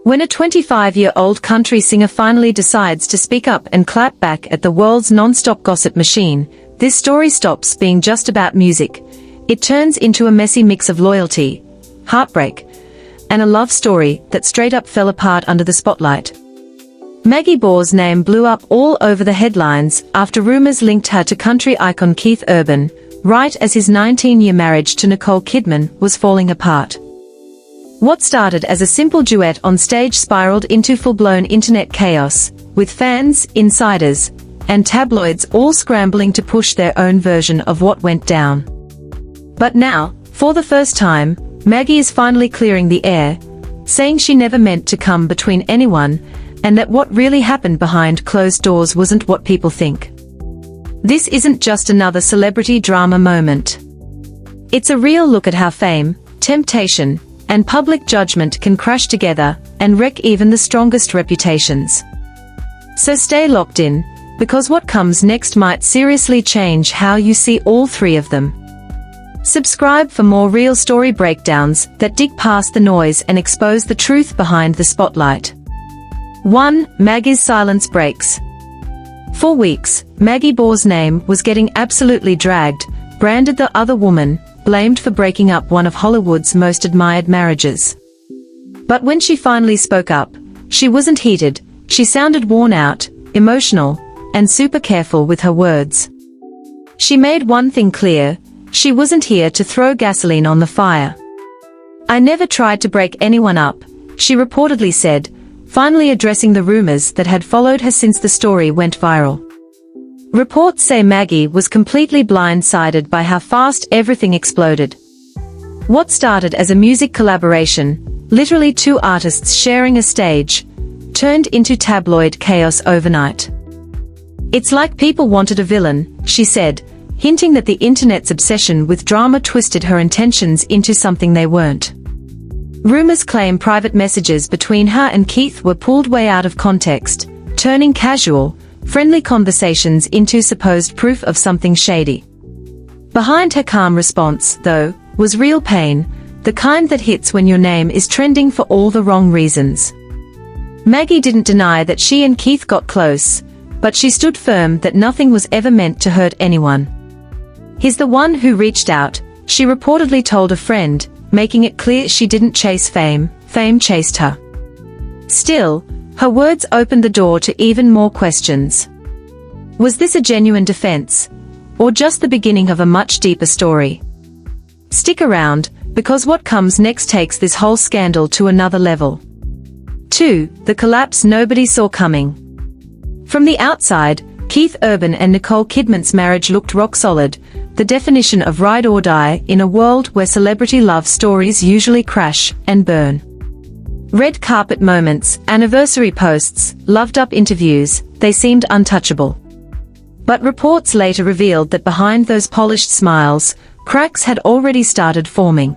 When a 25-year-old country singer finally decides to speak up and clap back at the world's non-stop gossip machine, this story stops being just about music. It turns into a messy mix of loyalty, heartbreak, and a love story that straight up fell apart under the spotlight. Maggie Baugh's name blew up all over the headlines after rumors linked her to country icon Keith Urban, right as his 19-year marriage to Nicole Kidman was falling apart. What started as a simple duet on stage spiraled into full-blown internet chaos, with fans, insiders, and tabloids all scrambling to push their own version of what went down. But now, for the first time, Maggie is finally clearing the air, saying she never meant to come between anyone, and that what really happened behind closed doors wasn't what people think. This isn't just another celebrity drama moment. It's a real look at how fame, temptation, and public judgment can crash together and wreck even the strongest reputations. So stay locked in, because what comes next might seriously change how you see all three of them. Subscribe for more real story breakdowns that dig past the noise and expose the truth behind the spotlight. 1. Maggie's silence breaks. For weeks, Maggie Baugh's name was getting absolutely dragged, branded the other woman, blamed for breaking up one of Hollywood's most admired marriages. But when she finally spoke up, she wasn't heated, she sounded worn out, emotional, and super careful with her words. She made one thing clear: she wasn't here to throw gasoline on the fire. "I never tried to break anyone up," she reportedly said, finally addressing the rumors that had followed her since the story went viral. Reports say Maggie was completely blindsided by how fast everything exploded. What started as a music collaboration, literally two artists sharing a stage, turned into tabloid chaos overnight. "It's like people wanted a villain," she said, hinting that the internet's obsession with drama twisted her intentions into something they weren't. Rumors claim private messages between her and Keith were pulled way out of context, turning casual, friendly conversations into supposed proof of something shady. Behind her calm response, though, was real pain, the kind that hits when your name is trending for all the wrong reasons. Maggie didn't deny that she and Keith got close, but she stood firm that nothing was ever meant to hurt anyone. "He's the one who reached out," she reportedly told a friend, making it clear she didn't chase fame, fame chased her. Still, her words opened the door to even more questions. Was this a genuine defense, or just the beginning of a much deeper story? Stick around, because what comes next takes this whole scandal to another level. 2. The collapse nobody saw coming. From the outside, Keith Urban and Nicole Kidman's marriage looked rock solid, the definition of ride or die in a world where celebrity love stories usually crash and burn. Red carpet moments, anniversary posts, loved-up interviews, they seemed untouchable. But reports later revealed that behind those polished smiles, cracks had already started forming.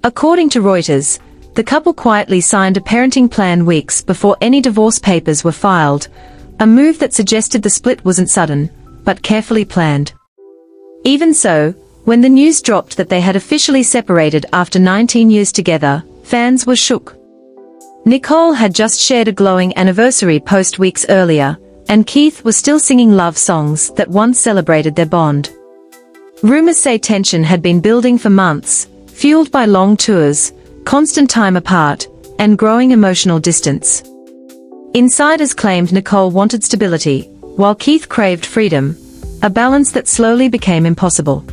According to Reuters, the couple quietly signed a parenting plan weeks before any divorce papers were filed, a move that suggested the split wasn't sudden, but carefully planned. Even so, when the news dropped that they had officially separated after 19 years together, fans were shook. Nicole had just shared a glowing anniversary post weeks earlier, and Keith was still singing love songs that once celebrated their bond. Rumors say tension had been building for months, fueled by long tours, constant time apart, and growing emotional distance. Insiders claimed Nicole wanted stability, while Keith craved freedom, a balance that slowly became impossible.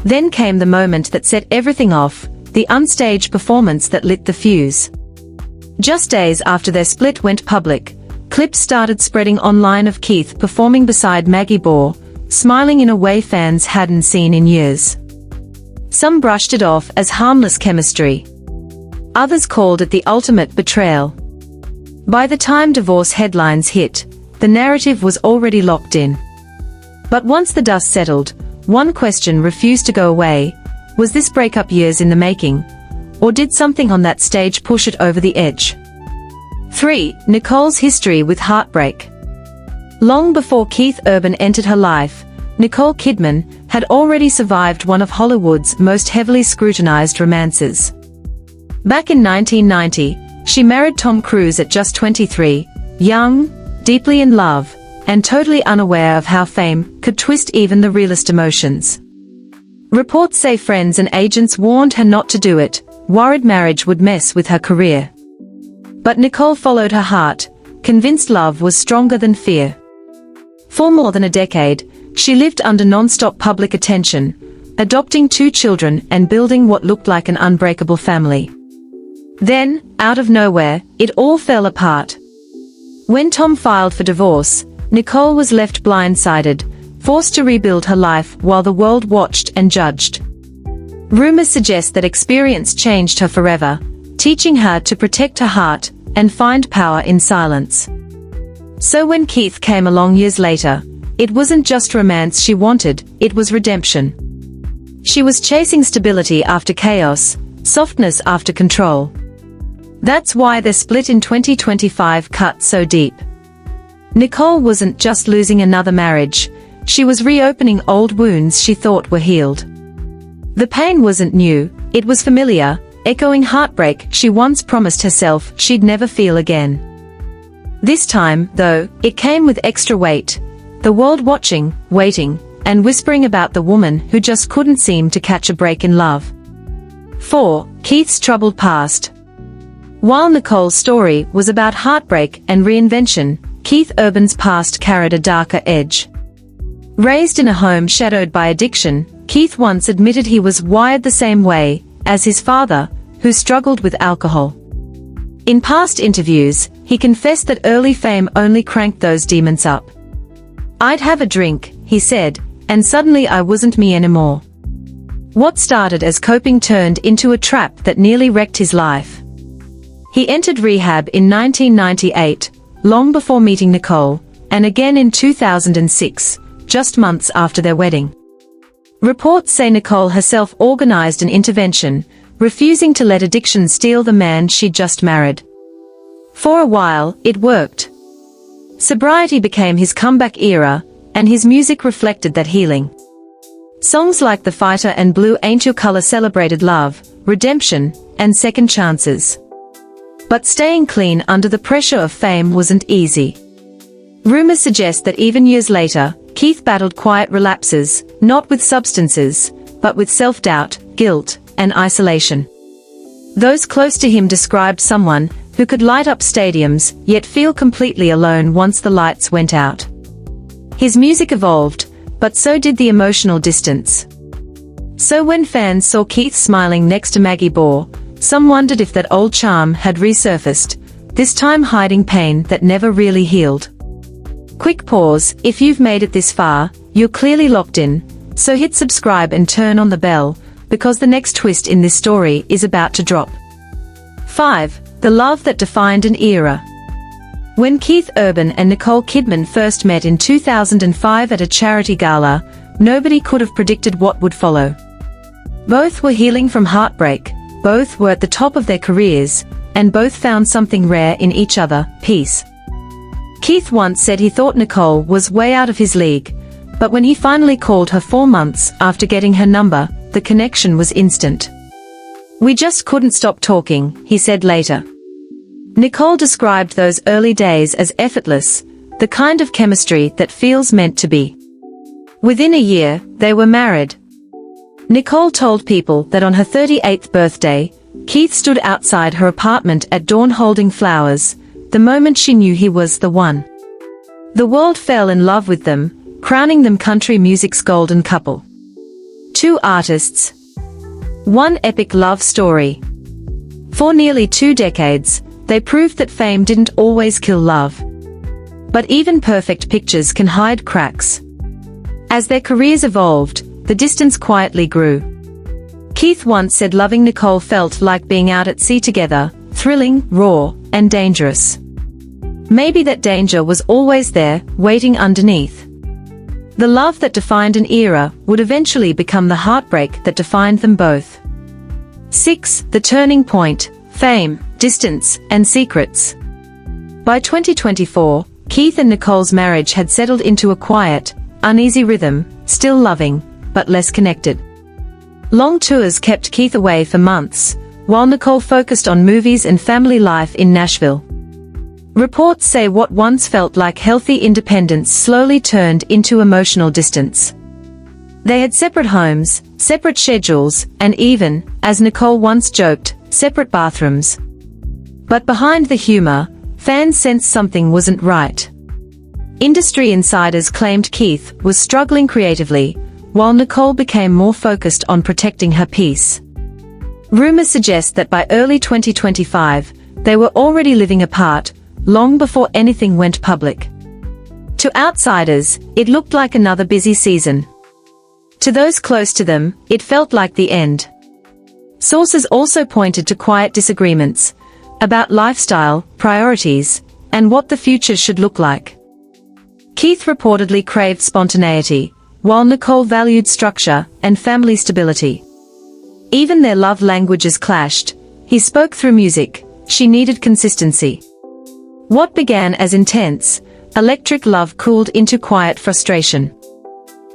Then came the moment that set everything off, the unstaged performance that lit the fuse. Just days after their split went public, clips started spreading online of Keith performing beside Maggie Baugh, smiling in a way fans hadn't seen in years. Some brushed it off as harmless chemistry. Others called it the ultimate betrayal. By the time divorce headlines hit, the narrative was already locked in. But once the dust settled, one question refused to go away: was this breakup years in the making? Or did something on that stage push it over the edge? 3. Nicole's history with heartbreak. Long before Keith Urban entered her life, Nicole Kidman had already survived one of Hollywood's most heavily scrutinized romances. Back in 1990, she married Tom Cruise at just 23, young, deeply in love, and totally unaware of how fame could twist even the realest emotions. Reports say friends and agents warned her not to do it, worried marriage would mess with her career. But Nicole followed her heart, convinced love was stronger than fear. For more than a decade, she lived under non-stop public attention, adopting 2 children and building what looked like an unbreakable family. Then, out of nowhere, it all fell apart. When Tom filed for divorce, Nicole was left blindsided, forced to rebuild her life while the world watched and judged. Rumors suggest that experience changed her forever, teaching her to protect her heart and find power in silence. So when Keith came along years later, it wasn't just romance she wanted, it was redemption. She was chasing stability after chaos, softness after control. That's why their split in 2025 cut so deep. Nicole wasn't just losing another marriage, she was reopening old wounds she thought were healed. The pain wasn't new, it was familiar, echoing heartbreak she once promised herself she'd never feel again. This time, though, it came with extra weight, the world watching, waiting, and whispering about the woman who just couldn't seem to catch a break in love. 4. Keith's troubled past. While Nicole's story was about heartbreak and reinvention, Keith Urban's past carried a darker edge. Raised in a home shadowed by addiction, Keith once admitted he was wired the same way as his father, who struggled with alcohol. In past interviews, he confessed that early fame only cranked those demons up. "I'd have a drink," he said, "and suddenly I wasn't me anymore." What started as coping turned into a trap that nearly wrecked his life. He entered rehab in 1998, long before meeting Nicole, and again in 2006, just months after their wedding. Reports say Nicole herself organized an intervention, refusing to let addiction steal the man she'd just married. For a while, it worked. Sobriety became his comeback era, and his music reflected that healing. Songs like The Fighter and Blue Ain't Your Color celebrated love, redemption, and second chances. But staying clean under the pressure of fame wasn't easy. Rumors suggest that even years later, Keith battled quiet relapses, not with substances, but with self-doubt, guilt, and isolation. Those close to him described someone who could light up stadiums, yet feel completely alone once the lights went out. His music evolved, but so did the emotional distance. So when fans saw Keith smiling next to Maggie Baugh, some wondered if that old charm had resurfaced, this time hiding pain that never really healed. Quick pause, if you've made it this far, you're clearly locked in, so hit subscribe and turn on the bell, because the next twist in this story is about to drop. 5. The love that defined an era. When Keith Urban and Nicole Kidman first met in 2005 at a charity gala, nobody could have predicted what would follow. Both were healing from heartbreak, both were at the top of their careers, and both found something rare in each other, peace. Keith once said he thought Nicole was way out of his league, but when he finally called her 4 months after getting her number, the connection was instant. "We just couldn't stop talking," he said later. Nicole described those early days as effortless, the kind of chemistry that feels meant to be. Within a year, they were married. Nicole told People that on her 38th birthday, Keith stood outside her apartment at dawn holding flowers, the moment she knew he was the one. The world fell in love with them, crowning them country music's golden couple. 2 artists. 1 epic love story. For nearly 2 decades, they proved that fame didn't always kill love. But even perfect pictures can hide cracks. As their careers evolved, the distance quietly grew. Keith once said loving Nicole felt like being out at sea together, thrilling, raw, and dangerous. Maybe that danger was always there, waiting underneath. The love that defined an era would eventually become the heartbreak that defined them both. 6. The turning point: fame, distance, and secrets. By 2024, Keith and Nicole's marriage had settled into a quiet, uneasy rhythm, still loving, but less connected. Long tours kept Keith away for months, while Nicole focused on movies and family life in Nashville. Reports say what once felt like healthy independence slowly turned into emotional distance. They had separate homes, separate schedules, and even, as Nicole once joked, separate bathrooms. But behind the humor, fans sensed something wasn't right. Industry insiders claimed Keith was struggling creatively, while Nicole became more focused on protecting her peace. Rumors suggest that by early 2025, they were already living apart, long before anything went public. To outsiders, it looked like another busy season. To those close to them, it felt like the end. Sources also pointed to quiet disagreements about lifestyle, priorities, and what the future should look like. Keith reportedly craved spontaneity, while Nicole valued structure and family stability. Even their love languages clashed. He spoke through music, she needed consistency. What began as intense, electric love cooled into quiet frustration.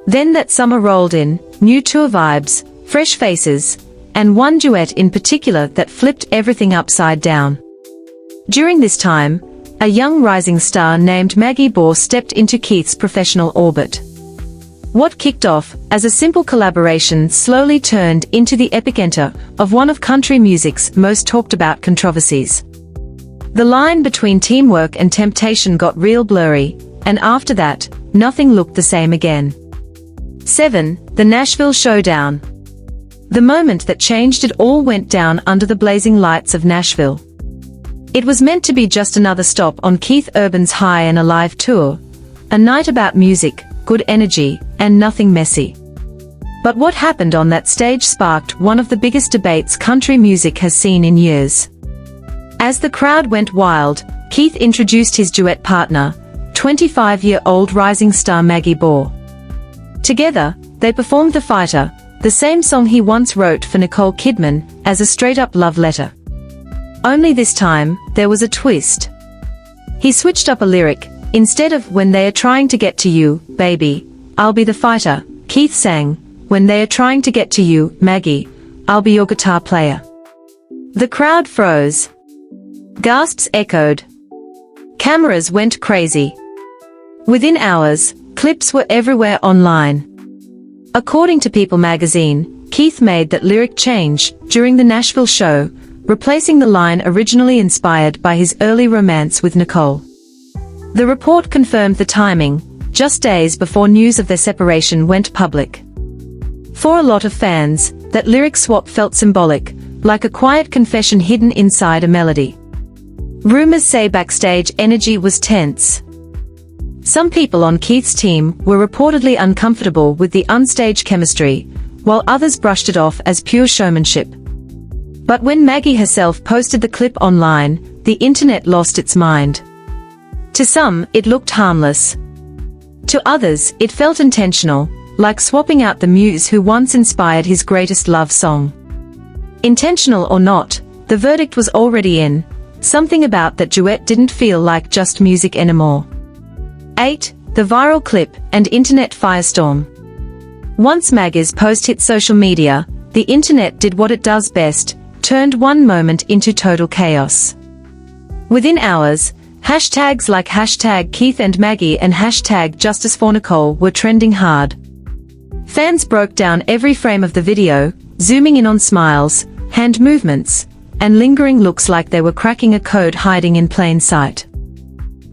Then that summer rolled in, new tour vibes, fresh faces, and one duet in particular that flipped everything upside down. During this time, a young rising star named Maggie Baugh stepped into Keith's professional orbit. What kicked off as a simple collaboration slowly turned into the epicenter of one of country music's most talked about controversies. The line between teamwork and temptation got real blurry, and after that, nothing looked the same again. 7. The Nashville Showdown. The moment that changed it all went down under the blazing lights of Nashville. It was meant to be just another stop on Keith Urban's High and Alive tour, a night about music, good energy, and nothing messy. But what happened on that stage sparked one of the biggest debates country music has seen in years. As the crowd went wild, Keith introduced his duet partner, 25-year-old rising star Maggie Baugh. Together, they performed The Fighter, the same song he once wrote for Nicole Kidman, as a straight-up love letter. Only this time, there was a twist. He switched up a lyric. Instead of "When they are trying to get to you, baby, I'll be the fighter," Keith sang, "When they are trying to get to you, Maggie, I'll be your guitar player." The crowd froze. Gasps echoed. Cameras went crazy. Within hours, clips were everywhere online. According to People magazine, Keith made that lyric change during the Nashville show, replacing the line originally inspired by his early romance with Nicole. The report confirmed the timing, just days before news of their separation went public. For a lot of fans, that lyric swap felt symbolic, like a quiet confession hidden inside a melody. Rumors say backstage energy was tense. Some people on Keith's team were reportedly uncomfortable with the onstage chemistry, while others brushed it off as pure showmanship. But when Maggie herself posted the clip online, the internet lost its mind. To some, it looked harmless. To others, it felt intentional, like swapping out the muse who once inspired his greatest love song. Intentional or not, the verdict was already in. Something about that duet didn't feel like just music anymore. 8. The viral clip and internet firestorm. Once Maggie's post hit social media, the internet did what it does best, turned one moment into total chaos. Within hours, hashtags like #Keith and Maggie and #JusticeForNicole were trending hard. Fans broke down every frame of the video, zooming in on smiles, hand movements, and lingering looks like they were cracking a code hiding in plain sight.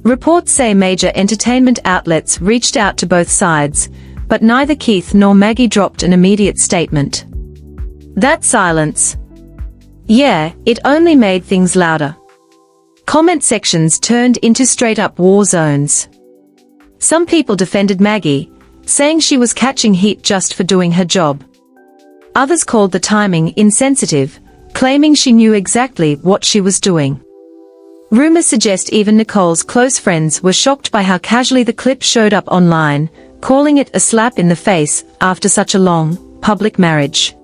Reports say major entertainment outlets reached out to both sides, but neither Keith nor Maggie dropped an immediate statement. That silence. Yeah, it only made things louder. Comment sections turned into straight-up war zones. Some people defended Maggie, saying she was catching heat just for doing her job. Others called the timing insensitive, claiming she knew exactly what she was doing. Rumors suggest even Nicole's close friends were shocked by how casually the clip showed up online, calling it a slap in the face after such a long, public marriage.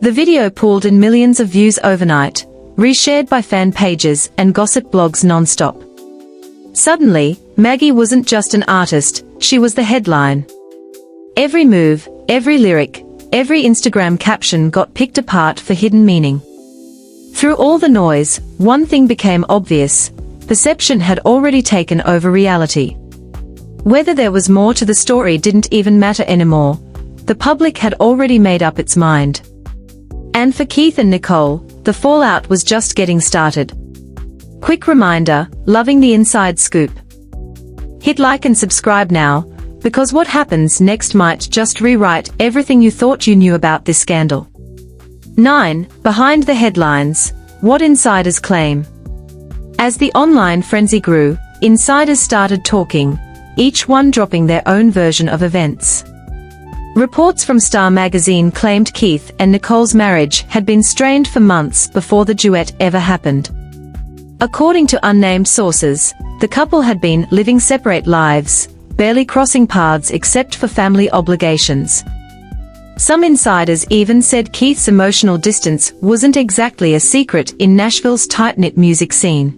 The video pulled in millions of views overnight, reshared by fan pages and gossip blogs non-stop. Suddenly, Maggie wasn't just an artist, she was the headline. Every move, every lyric, every Instagram caption got picked apart for hidden meaning. Through all the noise, one thing became obvious: perception had already taken over reality. Whether there was more to the story didn't even matter anymore. The public had already made up its mind. And for Keith and Nicole, the fallout was just getting started. Quick reminder, loving the inside scoop? Hit like and subscribe now, because what happens next might just rewrite everything you thought you knew about this scandal. 9. Behind the headlines. What insiders claim. As the online frenzy grew, insiders started talking, each one dropping their own version of events. Reports from Star magazine claimed Keith and Nicole's marriage had been strained for months before the duet ever happened. According to unnamed sources, the couple had been living separate lives, barely crossing paths except for family obligations. Some insiders even said Keith's emotional distance wasn't exactly a secret in Nashville's tight-knit music scene.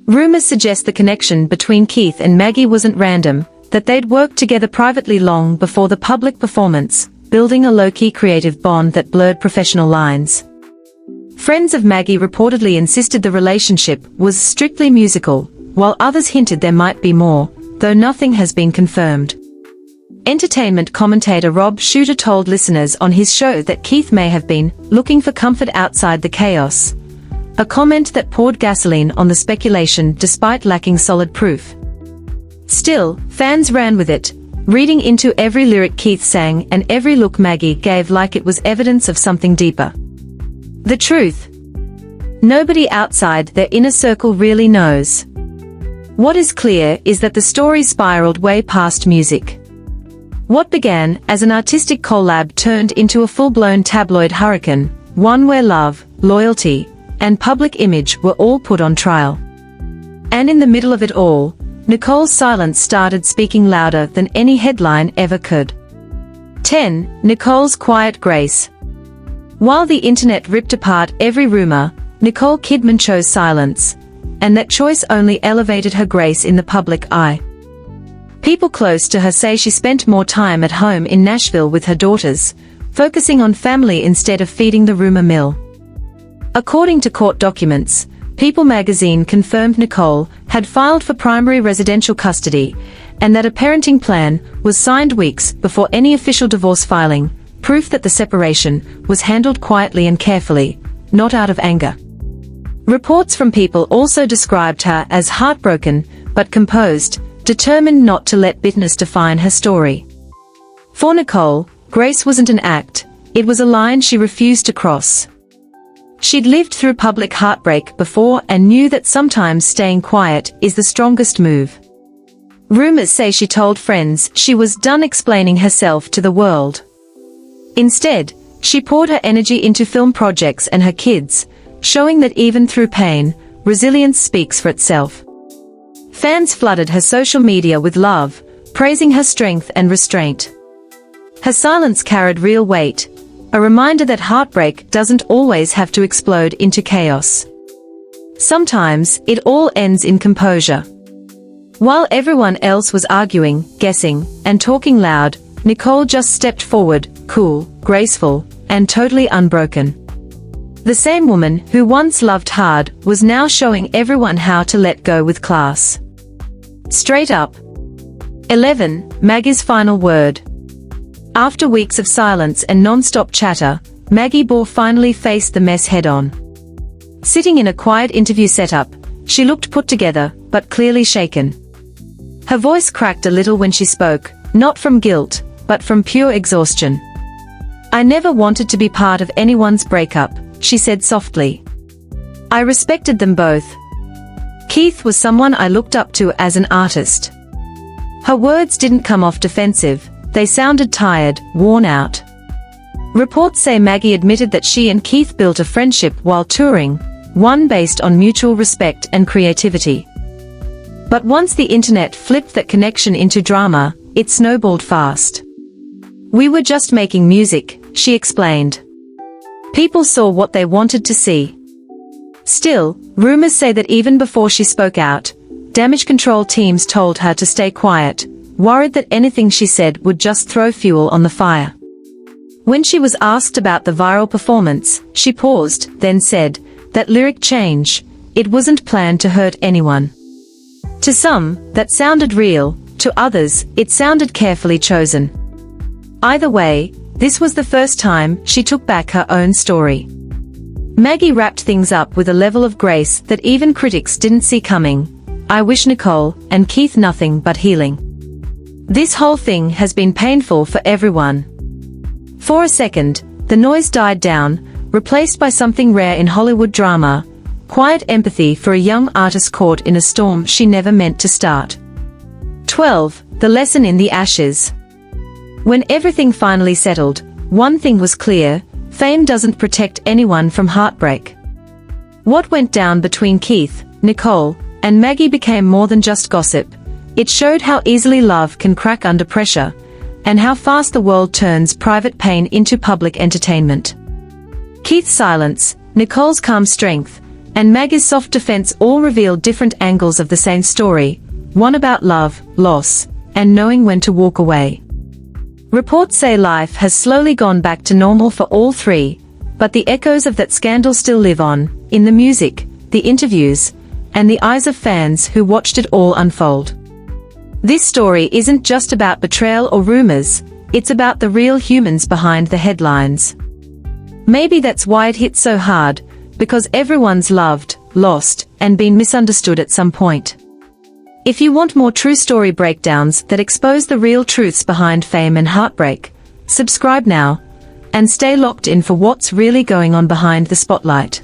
Rumors suggest the connection between Keith and Maggie wasn't random, that they'd worked together privately long before the public performance, building a low-key creative bond that blurred professional lines. Friends of Maggie reportedly insisted the relationship was strictly musical, while others hinted there might be more, though nothing has been confirmed. Entertainment commentator Rob Shooter told listeners on his show that Keith may have been looking for comfort outside the chaos, a comment that poured gasoline on the speculation despite lacking solid proof. Still, fans ran with it, reading into every lyric Keith sang and every look Maggie gave like it was evidence of something deeper. The truth? Nobody outside their inner circle really knows. What is clear is that the story spiraled way past music. What began as an artistic collab turned into a full-blown tabloid hurricane, one where love, loyalty, and public image were all put on trial. And in the middle of it all, Nicole's silence started speaking louder than any headline ever could. 10. Nicole's quiet grace. While the internet ripped apart every rumor, Nicole Kidman chose silence, and that choice only elevated her grace in the public eye. People close to her say she spent more time at home in Nashville with her daughters, focusing on family instead of feeding the rumor mill. According to court documents, People magazine confirmed Nicole had filed for primary residential custody, and that a parenting plan was signed weeks before any official divorce filing, proof that the separation was handled quietly and carefully, not out of anger. Reports from People also described her as heartbroken, but composed, determined not to let bitterness define her story. For Nicole, grace wasn't an act, it was a line she refused to cross. She'd lived through public heartbreak before and knew that sometimes staying quiet is the strongest move. Rumors say she told friends she was done explaining herself to the world. Instead, she poured her energy into film projects and her kids, showing that even through pain, resilience speaks for itself. Fans flooded her social media with love, praising her strength and restraint. Her silence carried real weight, a reminder that heartbreak doesn't always have to explode into chaos. Sometimes, it all ends in composure. While everyone else was arguing, guessing, and talking loud, Nicole just stepped forward, cool, graceful, and totally unbroken. The same woman who once loved hard was now showing everyone how to let go with class. Straight up. 11. Maggie's final word. After weeks of silence and non-stop chatter, Maggie Baugh finally faced the mess head-on. Sitting in a quiet interview setup, she looked put together, but clearly shaken. Her voice cracked a little when she spoke, not from guilt, but from pure exhaustion. "I never wanted to be part of anyone's breakup," she said softly. "I respected them both. Keith was someone I looked up to as an artist." Her words didn't come off defensive. They sounded tired, worn out. Reports say Maggie admitted that she and Keith built a friendship while touring, one based on mutual respect and creativity. But once the internet flipped that connection into drama, it snowballed fast. "We were just making music," she explained. "People saw what they wanted to see." Still, rumors say that even before she spoke out, damage control teams told her to stay quiet, worried that anything she said would just throw fuel on the fire. When she was asked about the viral performance, she paused, then said, that lyric change, it wasn't planned to hurt anyone. To some, that sounded real, to others, it sounded carefully chosen. Either way, this was the first time she took back her own story. Maggie wrapped things up with a level of grace that even critics didn't see coming. I wish Nicole and Keith nothing but healing. This whole thing has been painful for everyone. For a second, the noise died down, replaced by something rare in Hollywood drama, quiet empathy for a young artist caught in a storm she never meant to start. 12. The lesson in the ashes. When everything finally settled, one thing was clear: fame doesn't protect anyone from heartbreak. What went down between Keith, Nicole, and Maggie became more than just gossip. It showed how easily love can crack under pressure, and how fast the world turns private pain into public entertainment. Keith's silence, Nicole's calm strength, and Maggie's soft defense all revealed different angles of the same story, one about love, loss, and knowing when to walk away. Reports say life has slowly gone back to normal for all three, but the echoes of that scandal still live on, in the music, the interviews, and the eyes of fans who watched it all unfold. This story isn't just about betrayal or rumors, it's about the real humans behind the headlines. Maybe that's why it hit so hard, because everyone's loved, lost, and been misunderstood at some point. If you want more true story breakdowns that expose the real truths behind fame and heartbreak, subscribe now, and stay locked in for what's really going on behind the spotlight.